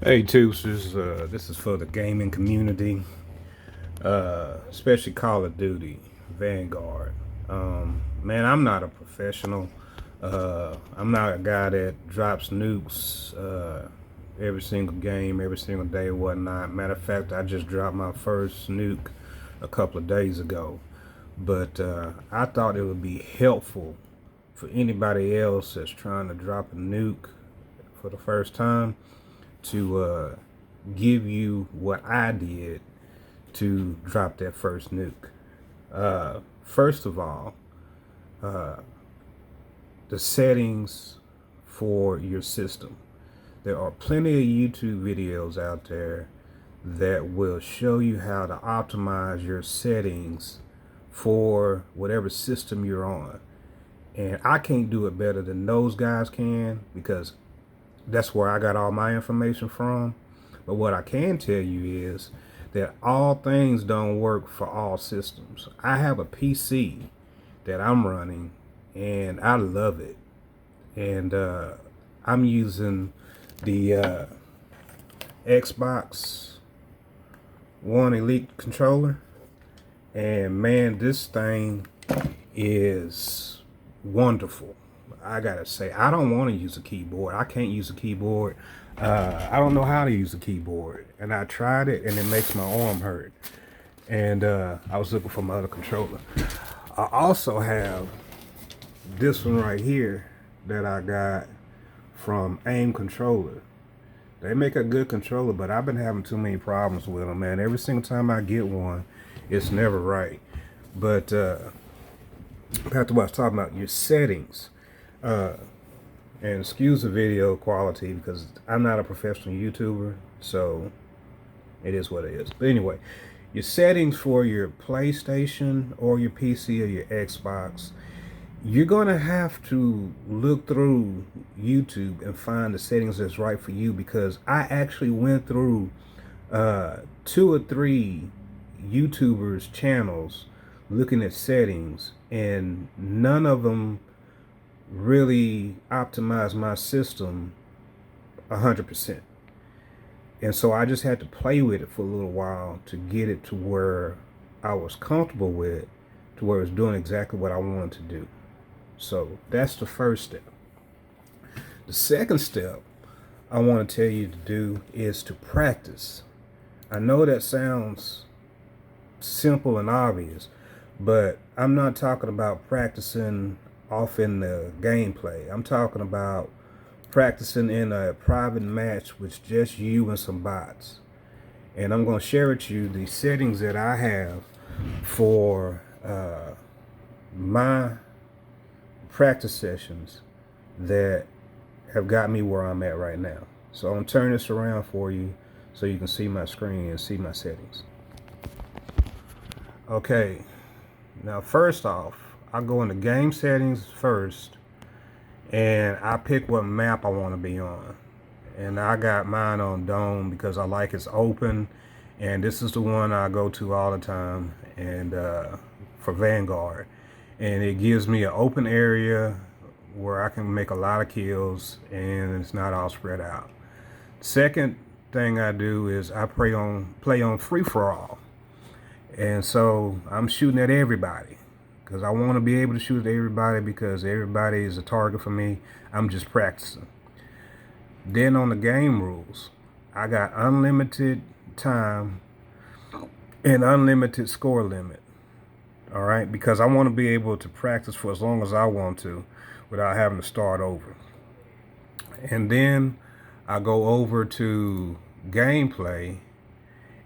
Hey Toosters, this is for the gaming community, especially Call of Duty Vanguard. Man, I'm not a professional. I'm not a guy that drops nukes every single game, every single day, whatnot. Matter of fact, I just dropped my first nuke a couple of days ago. But I thought it would be helpful for anybody else that's trying to drop a nuke for the first time to give you what I did to drop that first nuke. First of all, the settings for your system. There are plenty of YouTube videos out there that will show you how to optimize your settings for whatever system you're on. And I can't do it better than those guys can, because that's where I got all my information from. But what I can tell you is that all things don't work for all systems. I have a PC that I'm running and I love it. And I'm using the Xbox One Elite controller. And man, this thing is wonderful. I gotta say, I don't want to use a keyboard. I can't use a keyboard. I don't know how to use a keyboard, and I tried it, and it makes my arm hurt. And I was looking for my other controller. I also have this one right here that I got from Aim Controller. They make a good controller, but I've been having too many problems with them, man. Every single time I get one, it's never right. But back to what I was talking about, your settings. And excuse the video quality because I'm not a professional YouTuber, so it is what it is. But anyway, your settings for your PlayStation or your PC or your Xbox, you're going to have to look through YouTube and find the settings that's right for you, because I actually went through 2 or 3 YouTubers' channels looking at settings, and none of them really optimize my system 100%. And so I just had to play with it for a little while to get it to where I was comfortable with, to where it's doing exactly what I wanted to do. So that's the first step. The second step I want to tell you to do is to practice. I know that sounds simple and obvious, but I'm not talking about practicing off in the gameplay. I'm talking about practicing in a private match with just you and some bots. And I'm going to share with you the settings that I have for my practice sessions that have got me where I'm at right now. So I'm going to turn this around for you so you can see my screen and see my settings. Okay, now first off, I go into game settings first, and I pick what map I want to be on. And I got mine on Dome because I like it's open, and this is the one I go to all the time, and for Vanguard. And it gives me an open area where I can make a lot of kills, and it's not all spread out. Second thing I do is I play on free-for-all. And so I'm shooting at everybody, because I want to be able to shoot at everybody, because everybody is a target for me. I'm just practicing. Then on the game rules, I got unlimited time and unlimited score limit. All right, because I want to be able to practice for as long as I want to without having to start over. And then I go over to gameplay,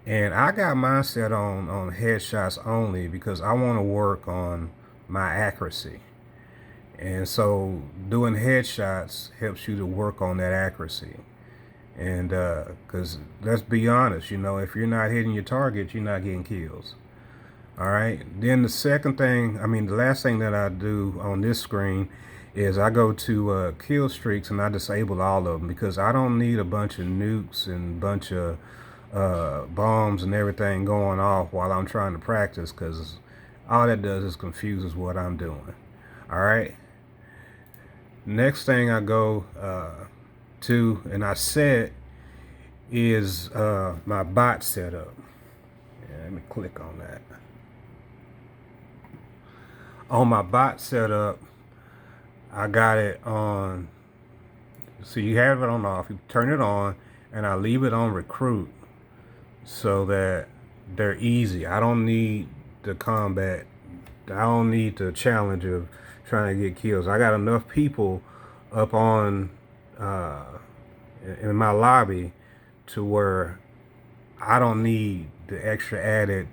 and I got mine set on headshots only, because I want to work on my accuracy. And so doing headshots helps you to work on that accuracy. And because let's be honest, if you're not hitting your target, you're not getting kills. All right. Then the last thing that I do on this screen is I go to kill streaks, and I disable all of them, because I don't need a bunch of nukes and bunch of bombs and everything going off while I'm trying to practice, because all that does is confuses what I'm doing. All right. Next thing I go to, and I set, is my bot setup. Yeah, let me click on that. On my bot setup, I got it on. So you have it on off. You turn it on, and I leave it on recruit so that they're easy. I don't need the combat. I don't need the challenge of trying to get kills. I got enough people up on in my lobby to where I don't need the extra added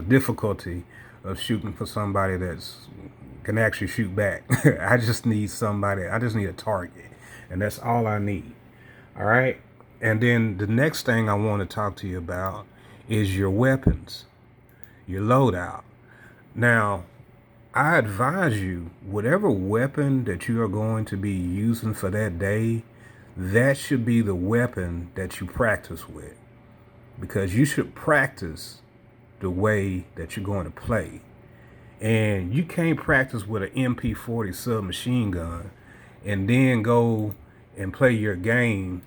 difficulty of shooting for somebody that's can actually shoot back. I just need somebody. I just need a target, and that's all I need. All right. And then the next thing I want to talk to you about is your weapons, your loadout. Now, I advise you, whatever weapon that you are going to be using for that day, that should be the weapon that you practice with, because you should practice the way that you're going to play. And you can't practice with an MP40 submachine gun and then go and play your game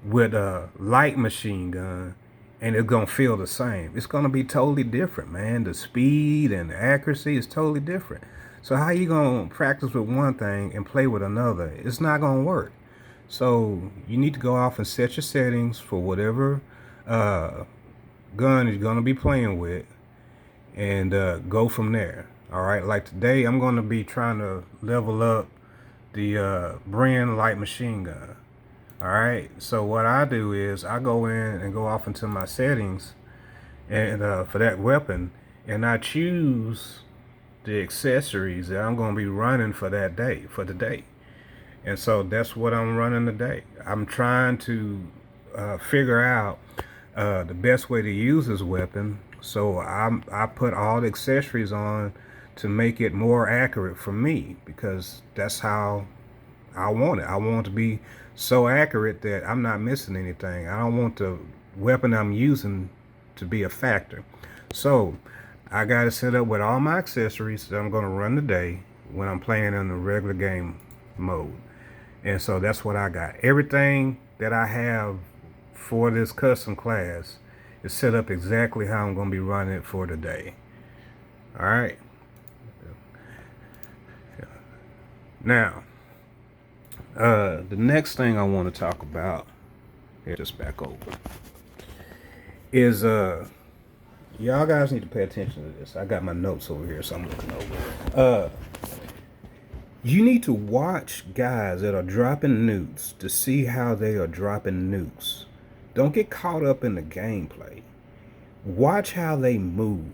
with a light machine gun, and it's gonna feel the same. It's gonna be totally different, man. The speed and the accuracy is totally different. So how you gonna practice with one thing and play with another? It's not gonna work. So you need to go off and set your settings for whatever gun you're gonna be playing with, and go from there. All right. Like today, I'm gonna be trying to level up the brand light machine gun. All right, so what I do is I go in and go off into my settings and for that weapon, and I choose the accessories that I'm going to be running for that day, for the day. And so that's what I'm running today. I'm trying to figure out the best way to use this weapon. So I put all the accessories on to make it more accurate for me, because that's how I want it. I want it to be so accurate that I'm not missing anything. I don't want the weapon I'm using to be a factor. So I got it set up with all my accessories that I'm going to run today when I'm playing in the regular game mode. And so that's what I got. Everything that I have for this custom class is set up exactly how I'm going to be running it for today. All right. Now, the next thing I want to talk about, here, just back over, is y'all guys need to pay attention to this. I got my notes over here, so I'm looking over. You need to watch guys that are dropping nukes to see how they are dropping nukes. Don't get caught up in the gameplay. Watch how they move.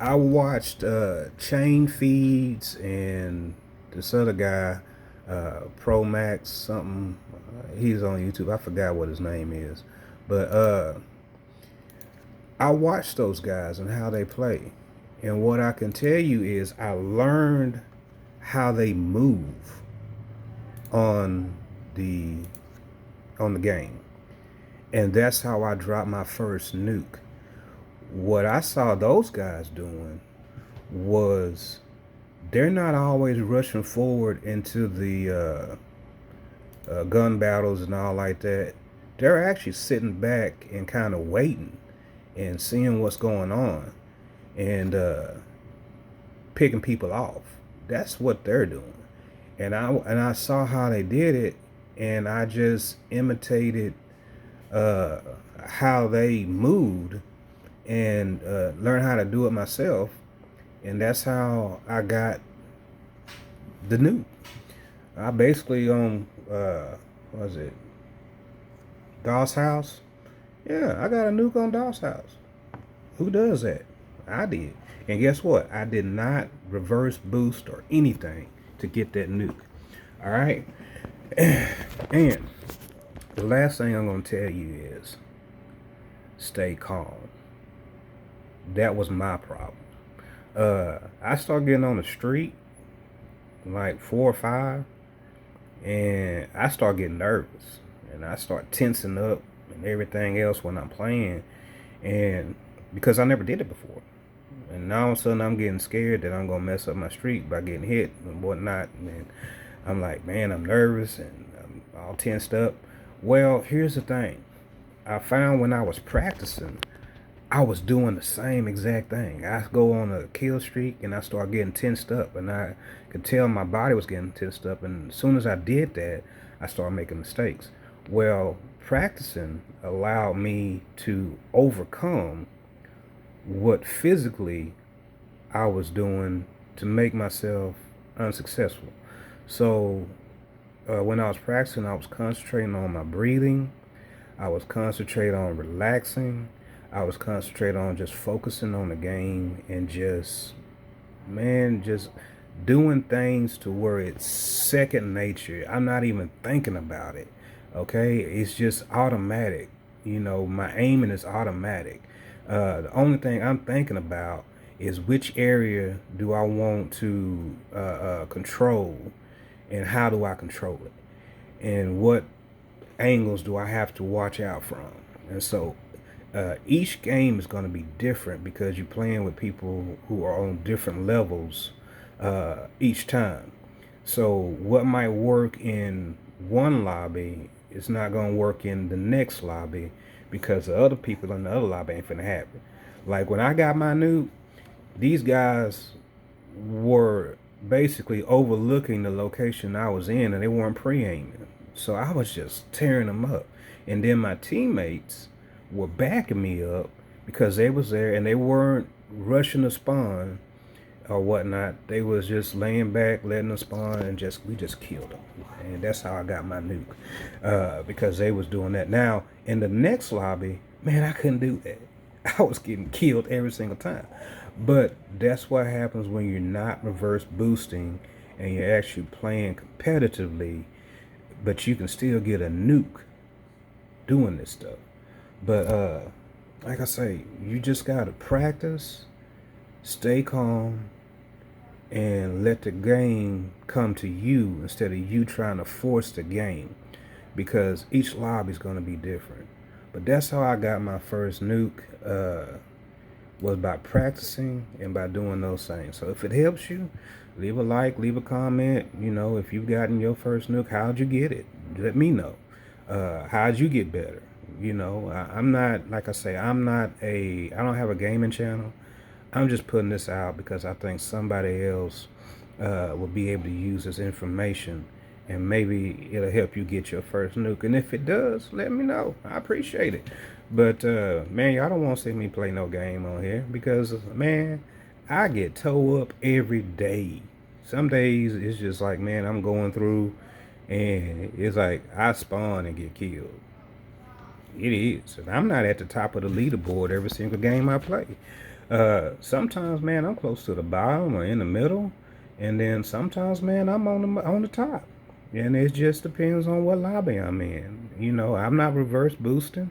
I watched Chainfeeds and this other guy, xProMvz something. He's on YouTube. I forgot what his name is, but I watched those guys and how they play, and what I can tell you is I learned how they move on the game, and that's how I dropped my first nuke. What I saw those guys doing was they're not always rushing forward into the gun battles and all like that. They're actually sitting back and kind of waiting and seeing what's going on and picking people off. That's what they're doing. And I saw how they did it, and I just imitated how they moved and learned how to do it myself. And that's how I got the nuke. I basically what was it? DOS House? Yeah, I got a nuke on DOS House. Who does that? I did. And guess what? I did not reverse boost or anything to get that nuke. All right? And the last thing I'm going to tell you is stay calm. That was my problem. I started getting on the street like 4 or 5, and I start getting nervous, and I start tensing up and everything else when I'm playing, and because I never did it before, and now all of a sudden I'm getting scared that I'm gonna mess up my streak by getting hit and whatnot. And I'm like, man, I'm nervous and I'm all tensed up. Well, here's the thing. I found when I was practicing, I was doing the same exact thing. I go on a kill streak and I start getting tensed up, and I could tell my body was getting tensed up. And as soon as I did that, I started making mistakes. Well, practicing allowed me to overcome what physically I was doing to make myself unsuccessful. So when I was practicing, I was concentrating on my breathing. I was concentrating on relaxing. I was concentrating on just focusing on the game and just, man, just doing things to where it's second nature. I'm not even thinking about it. Okay, it's just automatic. You know, my aiming is automatic. The only thing I'm thinking about is which area do I want to control, and how do I control it, and what angles do I have to watch out from. And so each game is going to be different because you're playing with people who are on different levels each time. So what might work in one lobby is not going to work in the next lobby because the other people in the other lobby ain't finna have it. Like when I got my Nuke, these guys were basically overlooking the location I was in, and they weren't pre-aiming. So I was just tearing them up. And then my teammates were backing me up because they was there and they weren't rushing the spawn or whatnot. They was just laying back, letting them spawn, and we just killed them. And that's how I got my Nuke, because they was doing that. Now, in the next lobby, man, I couldn't do that. I was getting killed every single time. But that's what happens when you're not reverse boosting and you're actually playing competitively, but you can still get a Nuke doing this stuff. But like I say, you just gotta practice, stay calm, and let the game come to you instead of you trying to force the game, because each lobby is going to be different. But that's how I got my first Nuke, was by practicing and by doing those things. So if it helps you, leave a like, leave a comment. You know, if you've gotten your first Nuke, how'd you get it? Let me know. How'd you get better? You know, I'm not, like I say, I don't have a gaming channel. I'm just putting this out because I think somebody else will be able to use this information, and maybe it'll help you get your first Nuke. And if it does, let me know. I appreciate it. But man, y'all don't want to see me play no game on here because, man, I get toe up every day. Some days it's just like, man, I'm going through and it's like I spawn and get killed. It is. And I'm not at the top of the leaderboard every single game I play. Sometimes, man, I'm close to the bottom or in the middle, and then sometimes, man, I'm on the top. And it just depends on what lobby I'm in. You know, I'm not reverse boosting.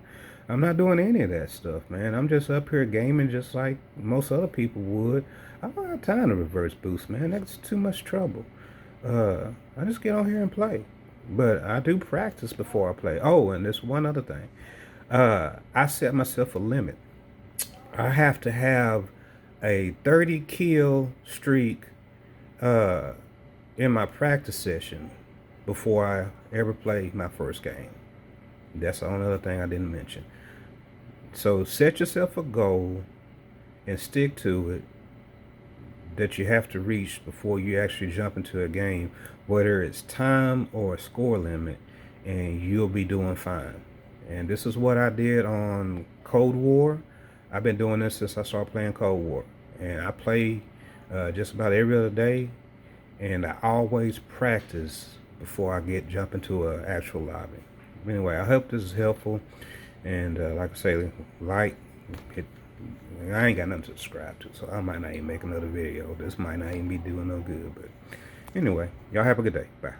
I'm not doing any of that stuff, man. I'm just up here gaming just like most other people would. I don't have time to reverse boost, man. That's too much trouble. I just get on here and play. But I do practice before I play. Oh, and there's one other thing. I set myself a limit. I have to have a 30 kill streak in my practice session before I ever play my first game. That's the only other thing I didn't mention. So set yourself a goal and stick to it that you have to reach before you actually jump into a game, whether it's time or a score limit, and you'll be doing fine. And this is what I did on Cold War. I've been doing this since I started playing Cold War, and I play just about every other day, and I always practice before I jump into an actual lobby. Anyway, I hope this is helpful, and like I say, hit. I ain't got nothing to subscribe to, so I might not even make another video. This might not even be doing no good, but anyway, y'all have a good day. Bye.